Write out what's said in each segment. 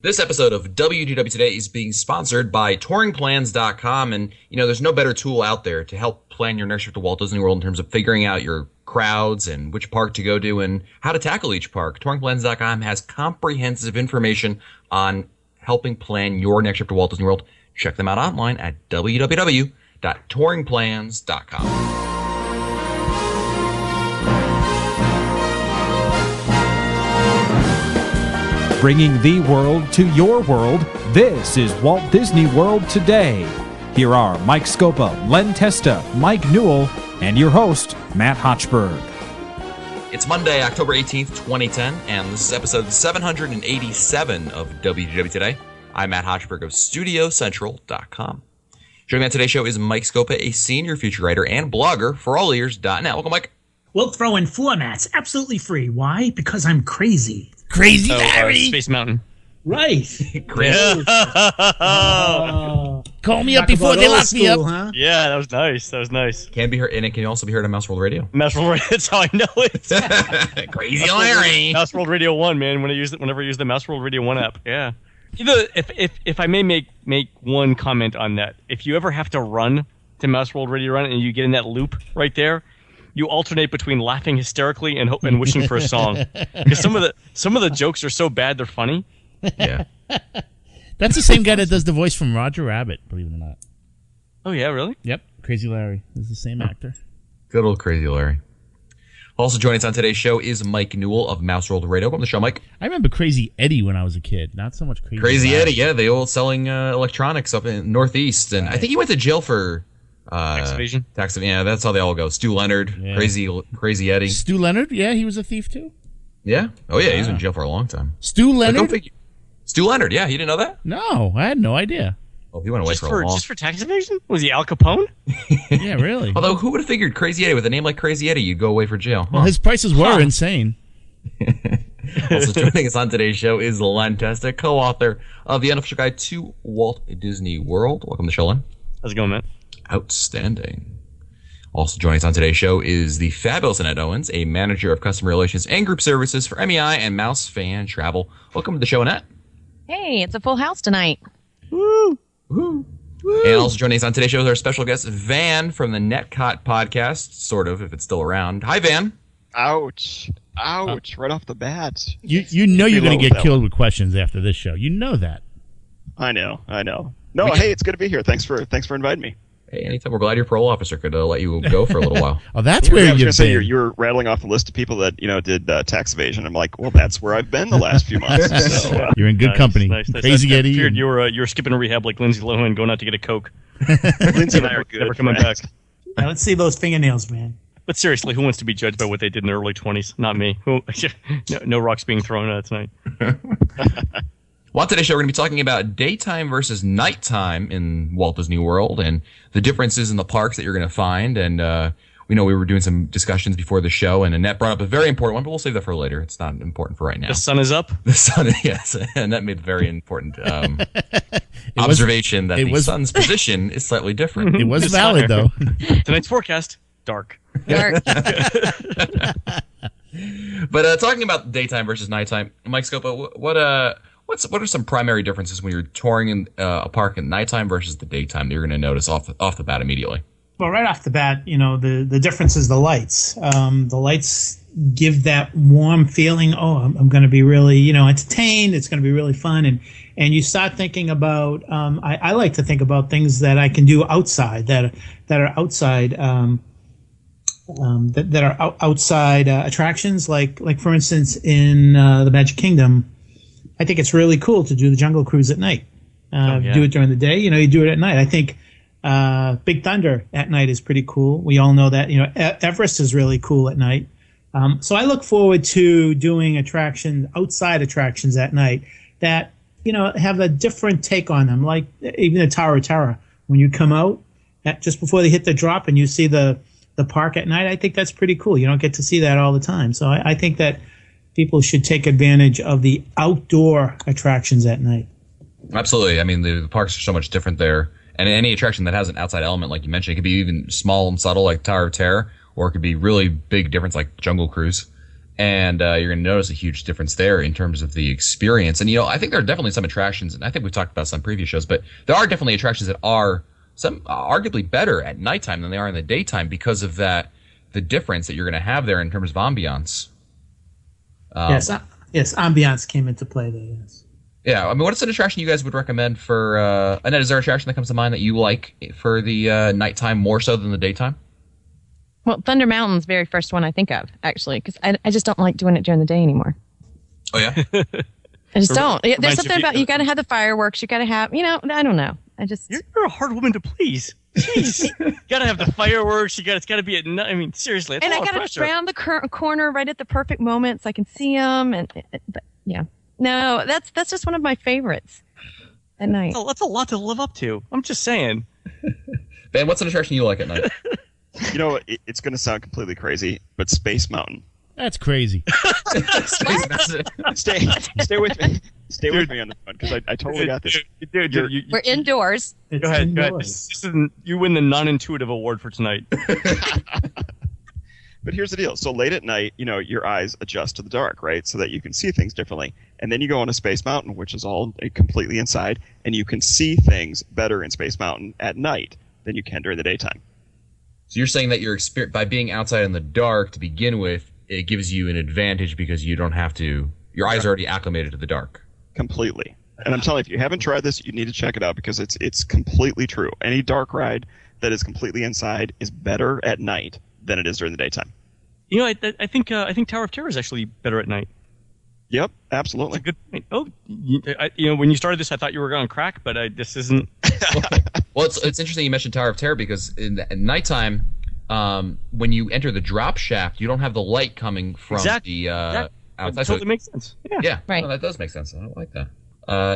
This episode of WDW Today is being sponsored by touringplans.com. And, there's no better tool out there to help plan your next trip to Walt Disney World in terms of figuring out your crowds and which park to go to and how to tackle each park. Touringplans.com has comprehensive information on helping plan your next trip to Walt Disney World. Check them out online at www.touringplans.com. Bringing the world to your world, this is Walt Disney World Today. Here are Mike Scopa, Len Testa, Mike Newell, and your host, Matt Hochberg. It's Monday, October 18th, 2010, and this is episode 787 of WDW Today. I'm Matt Hochberg of StudioCentral.com. Joining me on today's show is Mike Scopa, a senior feature writer and blogger for allears.net. Welcome, Mike. We'll throw in floor mats absolutely free. Why? Because I'm crazy. Crazy Larry. Space Mountain. Right. Crazy. Call me up before they lock me up. Huh? Yeah, that was nice. That was nice. Can be heard, and it can also be heard on Mouse World Radio. Mouse World Radio, that's how I know it. Crazy Larry. Mouse World Radio 1, man. Whenever I use the Mouse World Radio 1 app. Yeah. If I may make one comment on that, if you ever have to run to Mouse World Radio Run and you get in that loop right there, you alternate between laughing hysterically and wishing for a song. Because some of the jokes are so bad they're funny. Yeah. That's the same guy that does the voice from Roger Rabbit, believe it or not. Oh yeah, really? Yep, Crazy Larry is the same actor. Good old Crazy Larry. Also joining us on today's show is Mike Newell of Mouse World Radio. Welcome to the show, Mike. I remember Crazy Eddie when I was a kid. Not so much Crazy Larry. Eddie. Yeah, they all selling electronics up in Northeast, and right. I think he went to jail for tax evasion. Yeah, that's how they all go. Stu Leonard, yeah. Crazy Eddie. Stu Leonard, yeah, he was a thief too. Yeah. Oh yeah, he's been in jail for a long time. Stu Leonard. Stu Leonard, yeah, you didn't know that? No, I had no idea. Oh, he went away for a long. Just for tax evasion? Was he Al Capone? Yeah, really. Although, who would have figured Crazy Eddie with a name like Crazy Eddie, you'd go away for jail? Well, his prices were insane. Also joining us on today's show is Len Testa, co-author of The Unofficial Guide to Walt Disney World. Welcome to the show, Len. How's it going, man? Outstanding. Also joining us on today's show is the fabulous Annette Owens, a manager of customer relations and group services for MEI and Mouse Fan Travel. Welcome to the show, Annette. Hey, it's a full house tonight. Woo! Woo! Woo! And also joining us on today's show is our special guest, Van from the Netcot podcast, sort of, if it's still around. Hi, Van. Ouch. Right off the bat. You know you're going to get killed with questions after this show. You know that. I know. No, hey, it's good to be here. Thanks for inviting me. Hey, anytime. We're glad your parole officer could let you go for a little while. Oh, that's where I was you've going to say been. you're rattling off a list of people that did tax evasion. I'm like, well, that's where I've been the last few months. So, you're in good company. Nice. Crazy Eddie. I feared you're skipping rehab like Lindsay Lohan, going out to get a Coke. Lindsay and I are good. Never coming back. Now, let's see those fingernails, man. But seriously, who wants to be judged by what they did in their early 20s? Not me. No rocks being thrown tonight. Well, on today's show, we're going to be talking about daytime versus nighttime in Walt Disney World and the differences in the parks that you're going to find. And we know we were doing some discussions before the show, and Annette brought up a very important one, but we'll save that for later. It's not important for right now. The sun is up? The sun, yes. And that made a very important observation that the sun's position is slightly different. It was valid, though. Tonight's forecast, dark. Dark. But talking about daytime versus nighttime, Mike Scopa, what are some primary differences when you're touring in a park at nighttime versus the daytime that you're going to notice off the bat immediately? Well, right off the bat, the difference is the lights. The lights give that warm feeling. Oh, I'm going to be really, entertained. It's going to be really fun, and you start thinking about. I like to think about things that I can do outside that are outside. That are outside attractions, like for instance in the Magic Kingdom. I think it's really cool to do the Jungle Cruise at night. Do it during the day, you do it at night. I think Big Thunder at night is pretty cool. We all know that. Everest is really cool at night. So I look forward to doing outside attractions at night that have a different take on them. Like even the Tower of Terror, when you come out just before they hit the drop and you see the park at night, I think that's pretty cool. You don't get to see that all the time. So I think that people should take advantage of the outdoor attractions at night. Absolutely. I mean, the parks are so much different there. And any attraction that has an outside element, like you mentioned, it could be even small and subtle, like Tower of Terror, or it could be really big difference, like Jungle Cruise. And you're going to notice a huge difference there in terms of the experience. And, I think there are definitely some attractions, and I think we've talked about some previous shows, but there are definitely attractions that are some arguably better at nighttime than they are in the daytime because of the difference that you're going to have there in terms of ambiance. Yes, ambiance came into play there, yes. Yeah, I mean, what's an attraction you guys would recommend for, Annette, is there an attraction that comes to mind that you like for the nighttime more so than the daytime? Well, Thunder Mountain's very first one I think of, actually, because I just don't like doing it during the day anymore. Oh, yeah? I just don't. There's something about you got to have the fireworks. You got to have, I don't know. You're a hard woman to please. Jeez. You got to have the fireworks. It's got to be at night. I mean, seriously. And I got to round the corner right at the perfect moment so I can see them. But yeah. No, that's just one of my favorites at night. That's a lot to live up to. I'm just saying. Ben, what's an attraction you like at night? It's going to sound completely crazy, but Space Mountain. That's crazy. Stay with me. Stay with me on this one because I totally got this. Dude, we're indoors. Go ahead. You win the non-intuitive award for tonight. But here's the deal. So late at night, your eyes adjust to the dark, right? So that you can see things differently. And then you go on a Space Mountain, which is all completely inside, and you can see things better in Space Mountain at night than you can during the daytime. So you're saying that by being outside in the dark to begin with, it gives you an advantage because you don't have to. Your eyes are already acclimated to the dark. Completely. And I'm telling you, if you haven't tried this, you need to check it out because it's completely true. Any dark ride that is completely inside is better at night than it is during the daytime. I think Tower of Terror is actually better at night. Yep, absolutely. That's a good point. Oh, when you started this, I thought you were going crack, but this isn't. Well, it's interesting you mentioned Tower of Terror because at nighttime, when you enter the drop shaft, you don't have the light coming from the outside. That totally makes sense. Yeah, right. No, that does make sense. I don't like that.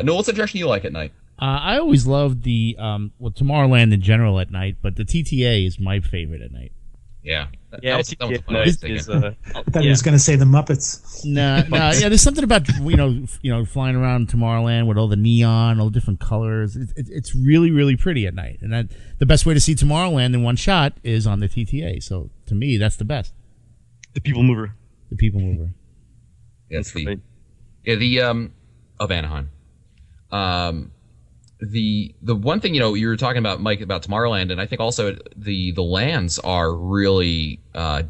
Noel, what's the attraction you like at night? I always loved the Tomorrowland in general at night, but the TTA is my favorite at night. Yeah. I thought he was going to say the Muppets. No. Yeah, there's something about flying around Tomorrowland with all the neon, all the different colors. It's really, really pretty at night, and the best way to see Tomorrowland in one shot is on the TTA. So to me, that's the best. The People Mover. The People Mover. Yeah, of Anaheim. The one thing you were talking about, Mike, about Tomorrowland, and I think also the lands are really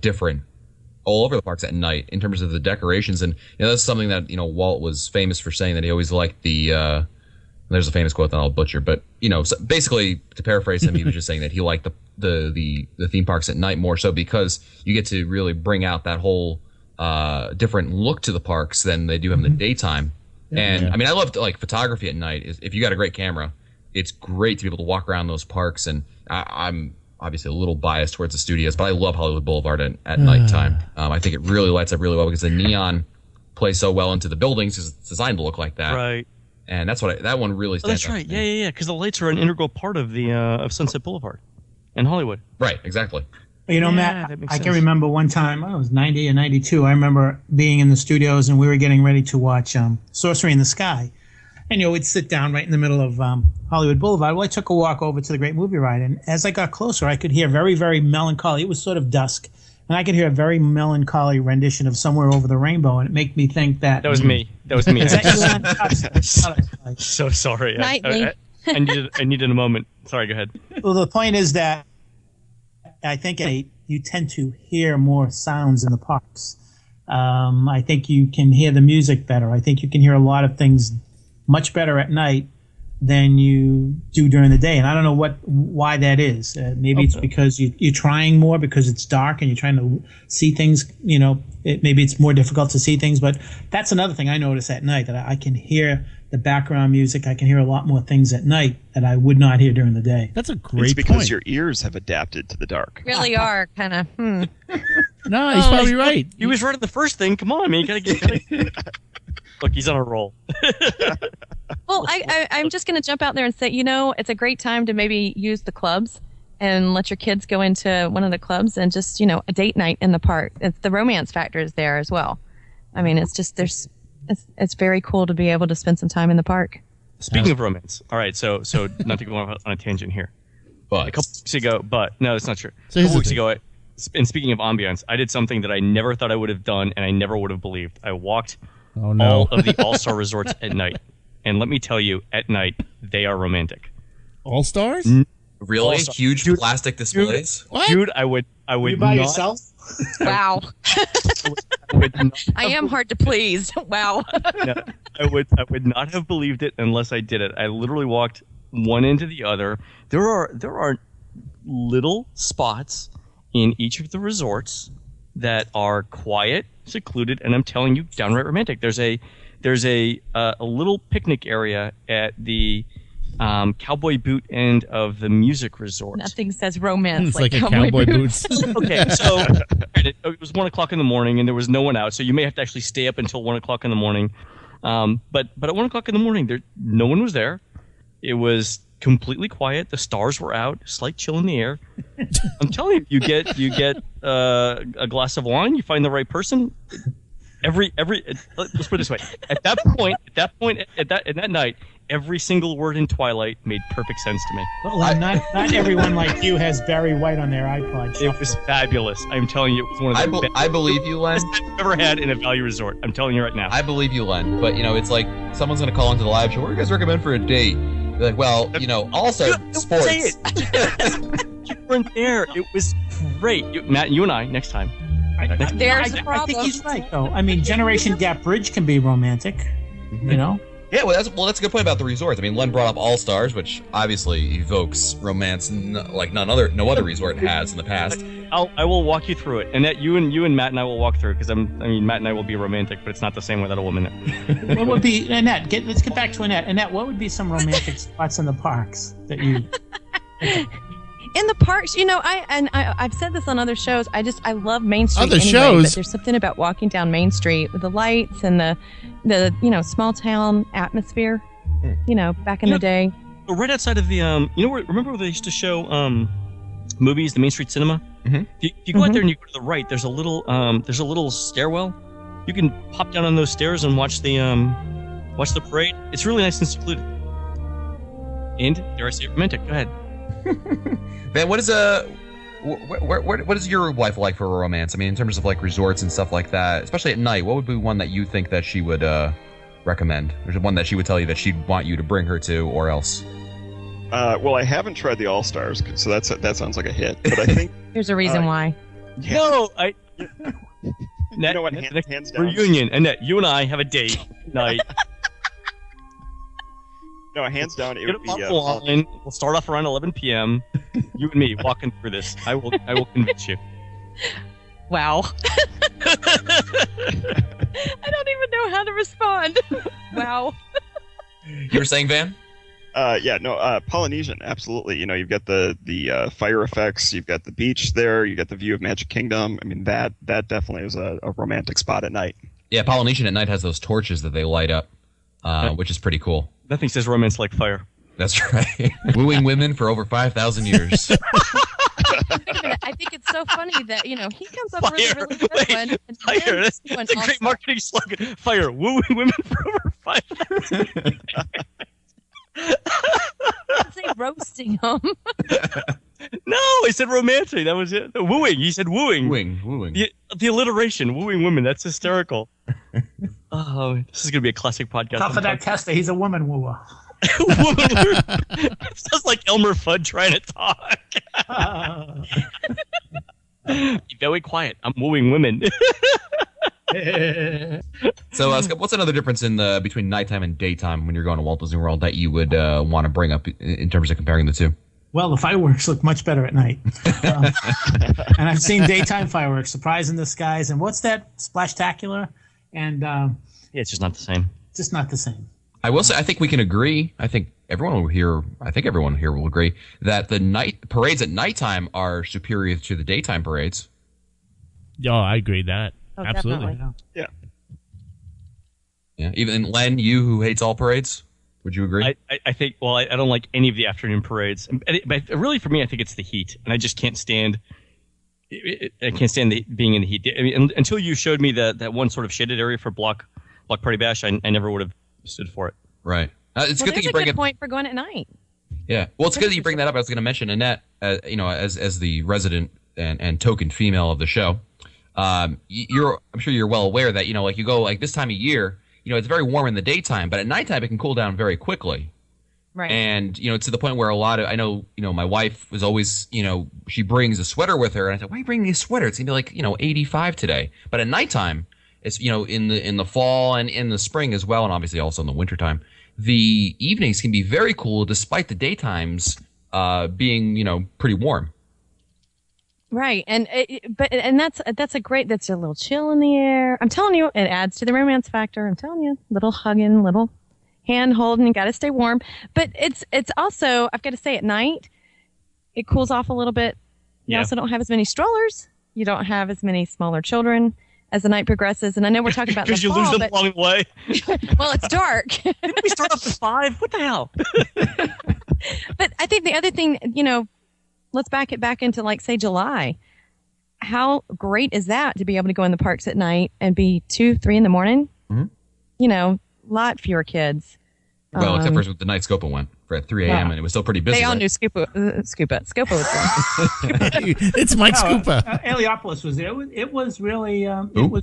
different all over the parks at night in terms of the decorations, and that's something that Walt was famous for saying, that he always liked the. There's a famous quote that I'll butcher, but so basically to paraphrase him, he was just saying that he liked the theme parks at night more so because you get to really bring out that whole different look to the parks than they do in the daytime. And I mean, I love photography at night. If you got a great camera, it's great to be able to walk around those parks. And I'm obviously a little biased towards the studios, but I love Hollywood Boulevard at nighttime. I think it really lights up really well because the neon plays so well into the buildings because it's designed to look like that. Right. And that's that one really stands out. That's right. Yeah. Because the lights are an integral part of the of Sunset Boulevard and Hollywood. Right. Exactly. Matt, I can remember one time, it was 90 or 92, I remember being in the studios and we were getting ready to watch Sorcery in the Sky. And, we'd sit down right in the middle of Hollywood Boulevard. Well, I took a walk over to the Great Movie Ride, and as I got closer, I could hear very, very melancholy. It was sort of dusk, and I could hear a very melancholy rendition of Somewhere Over the Rainbow, and it made me think that... That was me. Is that you? So sorry. Nightly. I needed a moment. Sorry, go ahead. Well, the point is that I think you tend to hear more sounds in the parks. I think you can hear the music better. I think you can hear a lot of things much better at night than you do during the day. And I don't know why that is. Maybe it's because you're trying more because it's dark and you're trying to see things. Maybe it's more difficult to see things. But that's another thing I notice at night, that I can hear the background music. I can hear a lot more things at night that I would not hear during the day. That's a great point. It's because your ears have adapted to the dark. Really are kind of. No, he's probably right. He was right at the first thing. Come on, man. You gotta get. Look, he's on a roll. Well, I'm just going to jump out there and say, it's a great time to maybe use the clubs and let your kids go into one of the clubs and just, a date night in the park. The romance factor is there as well. I mean, it's very cool to be able to spend some time in the park. Speaking of romance, all right, so not to go on a tangent here. But a couple weeks ago, no, that's not true. So a couple weeks ago, And speaking of ambiance, I did something that I never thought I would have done, and I never would have believed. I walked all of the All-Star resorts at night, and let me tell you, at night they are romantic. All Stars? Really? Huge plastic displays? What? Dude, I would You by yourself? Wow. I am hard to please. Wow. No, I would not have believed it unless I did it. I literally walked one into the other. There are little spots in each of the resorts that are quiet, secluded, and I'm telling you, downright romantic. There's a little picnic area at the cowboy boot end of the music resort. Nothing says romance It's like a cowboy boots. Okay, so it was 1 o'clock in the morning and there was no one out, so you may have to actually stay up until 1 o'clock in the morning. But at 1 o'clock in the morning, no one was there. It was completely quiet. The stars were out. Slight chill in the air. I'm telling you, you get a glass of wine. You find the right person. Let's put it this way. At that night, every single word in Twilight made perfect sense to me. Well, not everyone like you has Barry White on their iPod. It was fabulous. I'm telling you, it was one of the best I believe you, Len. I've ever had in a value resort. I'm telling you right now. I believe you, Len. But, it's like someone's going to call into the live show. What do you guys recommend for a date? They're like, well, also sports. Say it. You weren't there. It was great. Matt, you and I, next time. There's the I problem. think he's right, though. I mean, Generation Gap Bridge can be romantic, you know? Yeah, that's a good point about the resorts. I mean, Len brought up All Stars, which obviously evokes romance like no other resort has in the past. I will walk you through it, and that you and Matt and I will walk through it because Matt and I will be romantic, but it's not the same without a woman. What would be Annette? Let's get back to Annette. Annette, what would be some romantic spots in the parks that you? In the parks, I've said this on other shows. I love Main Street. Other anyway, shows? But there's something about walking down Main Street with the lights and the small town atmosphere. Back in the day. Right outside of the remember where they used to show movies, the Main Street Cinema? Mm-hmm. If you go out there and you go to the right, there's a little stairwell. You can pop down on those stairs and watch the parade. It's really nice and secluded. And dare I say romantic? Go ahead. Man, what is your wife like for a romance? I mean, in terms of like resorts and stuff like that, especially at night, what would be one that you think that she would recommend? There's one that she would tell you that she'd want you to bring her to, or else? Well, I haven't tried the All Stars, so that sounds like a hit. But I think There's a reason why. yeah. No, You know what? Hands down. Reunion, Annette, you and I have a date tonight. No, hands down. It Get would up be. the line. We'll start off around 11 p.m. You and me walking through this. I will convince you. Wow. I don't even know how to respond. Wow. You were saying, Van? Polynesian, absolutely. You've got the fire effects, you've got the beach there, you got the view of Magic Kingdom. I mean, that definitely is a romantic spot at night. Yeah, Polynesian at night has those torches that they light up, which is pretty cool. Nothing says romance like fire. That's right. Wooing women for over 5,000 years. I think it's so funny that he comes up with a really good one. And Fire. That's a great also, marketing slogan. Fire. Wooing women for over 5,000. I'd say roasting them. No, I said romantic. That was it. Wooing. You said wooing. Wooing. The alliteration. Wooing women. That's hysterical. Oh, this is going to be a classic podcast. Tough of that tester. He's a woman wooer. It sounds like Elmer Fudd trying to talk. Be very quiet. I'm wooing women. So, Scott, what's another difference between nighttime and daytime when you're going to Walt Disney World that you would want to bring up in terms of comparing the two? Well, the fireworks look much better at night. And I've seen daytime fireworks, Surprise in the Skies, and what's that? Splashtacular? And Yeah, it's just not the same. just not the same. I will say, I think we can agree. I think everyone here will agree that the night parades at nighttime are superior to the daytime parades. Oh, I agree with that. Oh, Absolutely. definitely. Yeah. Yeah, even Len, you who hates all parades, would you agree? I think. Well, I don't like any of the afternoon parades, but really for me, I think it's the heat, and I just can't stand. I can't stand being in the heat. I mean, until you showed me that one sort of shaded area for Block Party Bash, I never would have stood for it. Right. It's Well, good that there's you a bring good it. point for going at night. Yeah. Well, it's good that you bring that up. I was going to mention Annette, as the resident and token female of the show, I'm sure you're well aware that, like you go like this time of year, it's very warm in the daytime, but at nighttime it can cool down very quickly. Right. And, to the point where I know, my wife was always, she brings a sweater with her. And I said, why are you bringing a sweater? It's going to be like, 85 today. But at nighttime, it's, in the fall and in the spring as well, and obviously also in the wintertime, the evenings can be very cool despite the daytimes being, pretty warm. Right. And that's a little chill in the air. I'm telling you, it adds to the romance factor. I'm telling you, little hugging, little hand holding, you got to stay warm. But it's also, I've got to say, at night, it cools off a little bit. You also don't have as many strollers. You don't have as many smaller children as the night progresses. And I know we're talking about because you lose them along the way. Well, it's dark. Didn't we start off at 5? What the hell? But I think the other thing, let's back it back into, like, say, July. How great is that to be able to go in the parks at night and be 2, 3 in the morning? Mm-hmm. Lot fewer kids. Well, except for the night Scopa went for at 3 a.m. and it was still pretty busy. They all knew Scopa was there. It's Mike Scopa. Heliopolis was there. It was really. Who?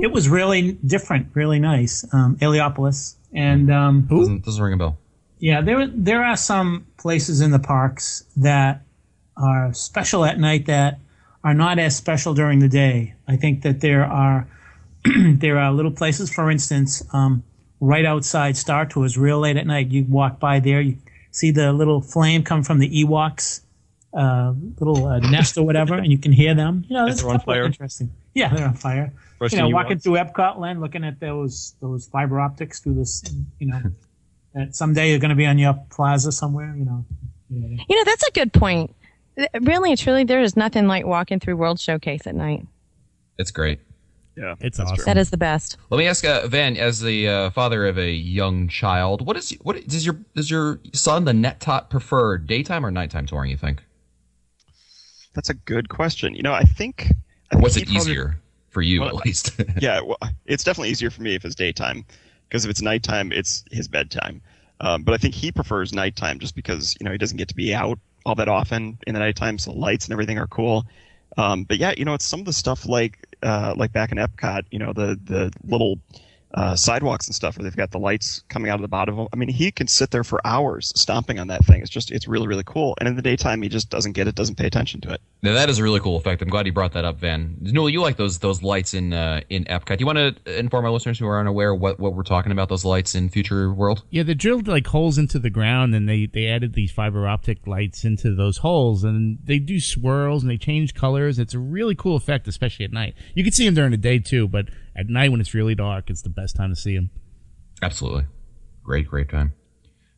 It was really different, really nice. Heliopolis and doesn't ring a bell. Yeah, there are some places in the parks that are special at night that are not as special during the day. I think that there are little places, for instance, right outside Star Tours, real late at night. You walk by there, you see the little flame come from the Ewoks, little nest or whatever, and you can hear them. That's on fire. Interesting. Yeah, they're on fire. Walking through Epcot Land, looking at those fiber optics through this, that someday you're going to be on your plaza somewhere, That's a good point. Really, truly, there is nothing like walking through World Showcase at night. It's great. Yeah, it's awesome. true. That is the best. Let me ask Van, as the father of a young child, does your son, the Net-Tot, prefer daytime or nighttime touring? You think? That's a good question. I think. What's it easier for you, at least? Yeah, well, it's definitely easier for me if it's daytime, because if it's nighttime, it's his bedtime. But I think he prefers nighttime just because he doesn't get to be out all that often in the nighttime, so the lights and everything are cool. But yeah, it's some of the stuff like back in Epcot, the little sidewalks and stuff where they've got the lights coming out of the bottom of them. I mean, he can sit there for hours stomping on that thing. It's really, really cool. And in the daytime, he just doesn't pay attention to it. Now, that is a really cool effect. I'm glad you brought that up, Van. Newell, you like those lights in Epcot. Do you want to inform our listeners who are unaware what we're talking about, those lights in Future World? Yeah, they drilled like holes into the ground, and they added these fiber optic lights into those holes, and they do swirls, and they change colors. It's a really cool effect, especially at night. You can see them during the day, too, but at night when it's really dark, it's the best time to see them. Absolutely. Great time.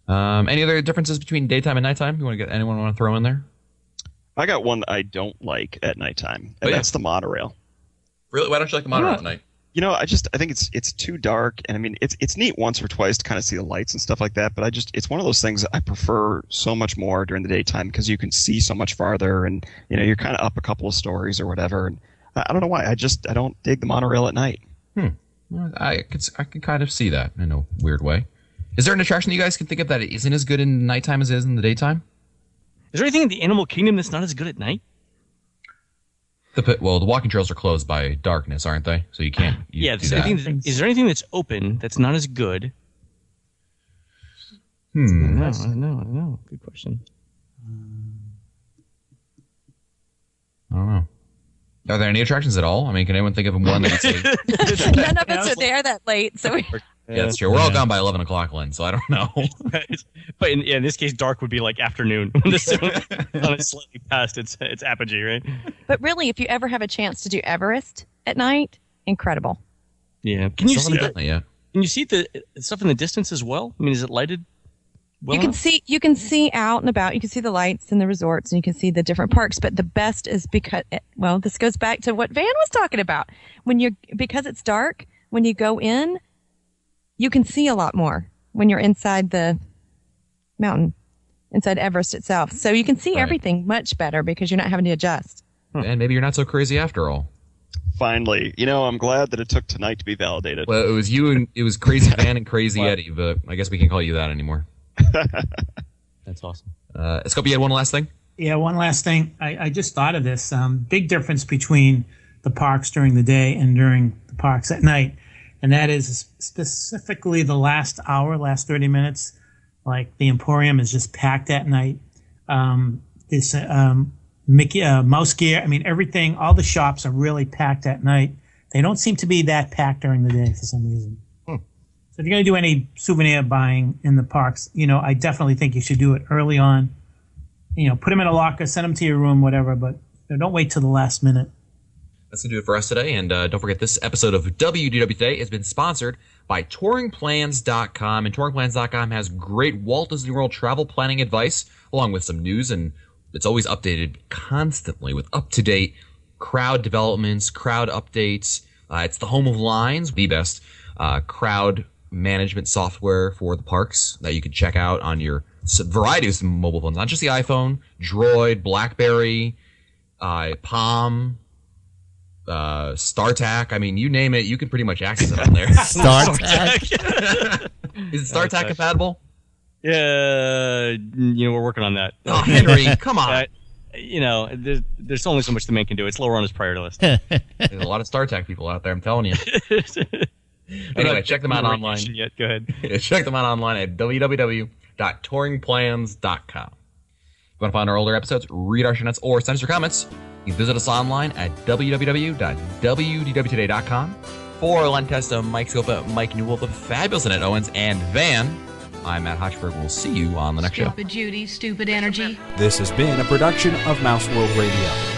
Any other differences between daytime and nighttime? Anyone want to throw in there? I got one I don't like at nighttime, and that's the monorail. Really? Why don't you like the monorail at night? I think it's too dark, and I mean it's neat once or twice to kind of see the lights and stuff like that, but it's one of those things that I prefer so much more during the daytime because you can see so much farther, and you're kind of up a couple of stories or whatever. And I don't know why I don't dig the monorail at night. I could kind of see that in a weird way. Is there an attraction that you guys can think of that isn't as good in nighttime as it is in the daytime? Is there anything in the Animal Kingdom that's not as good at night? The walking trails are closed by darkness, aren't they? So you can't. Is there anything that's open that's not as good? I don't know. Good question. I don't know. Are there any attractions at all? I mean, can anyone think of one that would say? None of us are there that late, so Yeah, that's true. We're all gone by 11 o'clock, Lynn, so I don't know. But in this case, dark would be like afternoon. When the sun is slightly past its apogee, right? But really, if you ever have a chance to do Everest at night, incredible. Yeah. Can you see that? Yeah. Can you see the stuff in the distance as well? I mean, is it lighted? Well, you can see out and about. You can see the lights in the resorts, and you can see the different parks. But the best is because, this goes back to what Van was talking about. Because it's dark, when you go in, you can see a lot more when you're inside the mountain, inside Everest itself. So you can see everything much better because you're not having to adjust. And maybe you're not so crazy after all. Finally, I'm glad that it took tonight to be validated. Well, it was you and it was Crazy Van and Crazy Eddie, but I guess we can't call you that anymore. That's awesome. Scope, you had one last thing? Yeah, one last thing. I just thought of this. Big difference between the parks during the day and during the parks at night. And that is specifically the last hour, last 30 minutes. Like the Emporium is just packed at night. This Mickey Mouse Gear, I mean, everything, all the shops are really packed at night. They don't seem to be that packed during the day for some reason. So if you're going to do any souvenir buying in the parks, I definitely think you should do it early on. Put them in a locker, send them to your room, whatever, but don't wait till the last minute. That's going to do it for us today. And don't forget, this episode of WDW Today has been sponsored by TouringPlans.com. And TouringPlans.com has great Walt Disney World travel planning advice, along with some news. And it's always updated constantly with up-to-date crowd developments, crowd updates. It's the home of Lines, the best crowd management software for the parks that you can check out on your variety of mobile phones. Not just the iPhone, Droid, BlackBerry, Palm, StarTAC. I mean, you name it, you can pretty much access it on there. StarTAC. Is it StarTAC compatible? Yeah, we're working on that. Oh, Henry, come on. There's only so much the man can do. It's lower on his priority list. There's a lot of StarTAC people out there, I'm telling you. Anyway, check them out online. Yet. Go ahead. Check them out online at www.touringplans.com. If you want to find our older episodes, read our show notes, or send us your comments, you can visit us online at www.wdwtoday.com. For Len Testa, Mike Scopa, Mike Newell, the fabulous Annette Owens, and Van, I'm Matt Hochberg. We'll see you on the next show. Stupid Judy, stupid energy. This has been a production of Mouse World Radio.